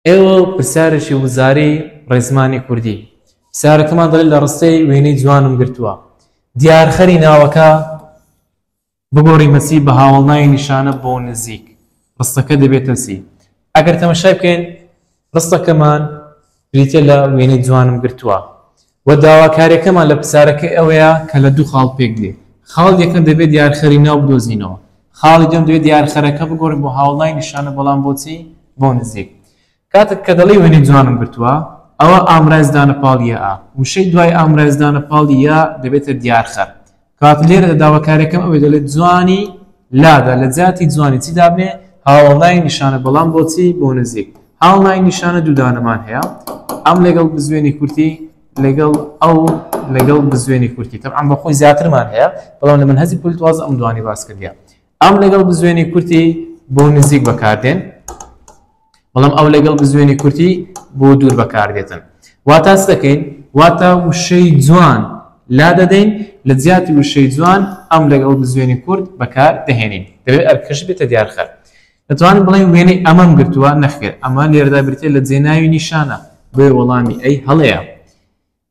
ئێوە پرسیارێکی وزارەی ڕێزمانی کوردی پرسیارەکەمان دەڵێت لە ڕستەی وێنەی جوانم گرتووە دیارخەری ناوەکە بگۆڕی مەسی بە هاوڵناوی نیشانە بۆ نزیک ڕستەکە دەبێتە چی ئەگەر تەماشای بکەین ڕستەکەمان بریتە لە وێنەی جوانم گرتووە و داواکاریەکەمان لە پرسیارەکە ئەوەیە کە لە دوو خاڵ پێک دێ خاڵ یەکەم دەبێت دیارخەری ناو بدۆزینەوە خاڵی دوم دەبێت دیارخەرەکە بگۆڕین بۆ هاوڵناوی نیشانە بەڵام بۆچی بۆ نزیک کاتێک کە دەڵێ وێنەی جوانم گرتووە ئەوە ئامرازدانە پاڵیە ئا وشەی دوای ئامرازدانە پاڵی یا دەبێتە دیارخەر کات لێرە داواکاریەکەم ئەوەی دەڵێت جوانی لادا لە جاتی جوانی چی دابنێ هاوڵناوی نیشانە بەڵام بۆچی بۆ نزیک هاوڵناوی نیشانە دوودانەمان هەیە ئەم لەگەڵ بزوێنی کورتی لەگەڵ ئەو لەگەڵ بزوێنی کورتی تەبعاً بەخۆی زیاترمان هەیە بەڵام لە منهەجی پۆلیتواز ئەم دوانی باس کردیە ئەم لەگەڵ بزوێنی کورتی بۆ نزیک بەکاردێن بەڵام ئەو لەگەڵ بزوێنی کورتی بۆ دوور بەکاردێتن واتە چ دەکەین واتە وشەی جوان لا دەدەین لە جیاتی وشەی جوان ئەم لەگەڵ بزوێنی کورد بەکار دەهێنین دەبێت ئەرکەش بێتە دیارخەر دەتوانین بڵێن وێنەی ئەمەم گرتووە نەخێر ئەمە لێرەدا بریتێت لە جێناوی نیشانە بۆیە وەڵامی ئەی هەڵەیە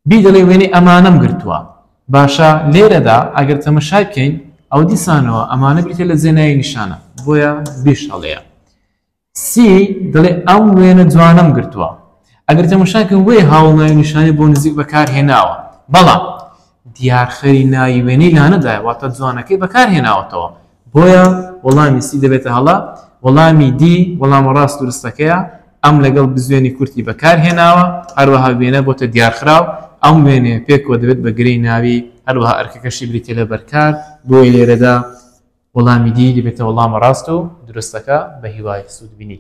بی دەڵێ وێنەی ئەمانەم گرتووە باشە لێرەدا ئەگەر تەمەشای بکەین ئەو دیسانەوە ئەمانە بریتێت لە جێناوی نیشانە بۆیە بیش هەڵەیە سی دەڵێ ئەم وێنە جوانم گرتووە ئەگەر تەماشاکەن وێ هاوڵناوی نیشانی بۆ نزیک بەکارهێناوە بەڵام دیارخەری ناوی وێنەی لانەدایە واتە جوانەکەی بەکارهێناوەتەوە بۆیە وەڵامی سی دەبێتە هەڵە وەڵامی دی وەڵامە ڕاست درستەکەیە ئەم لەگەڵ بزوێنی کورتی بەکارهێناوە هەروەها وێنە بۆتە دیارخراو ئەم وێنێ پێکەوە دەبێت بە گرەی ناوی هەروەها ئەرکەکەشی بریتێ لە بەرکار بۆی لێرەدا وەڵامی دی دەبێتە وەڵامە ڕاست و درستەکە بە هیوای سوودبینی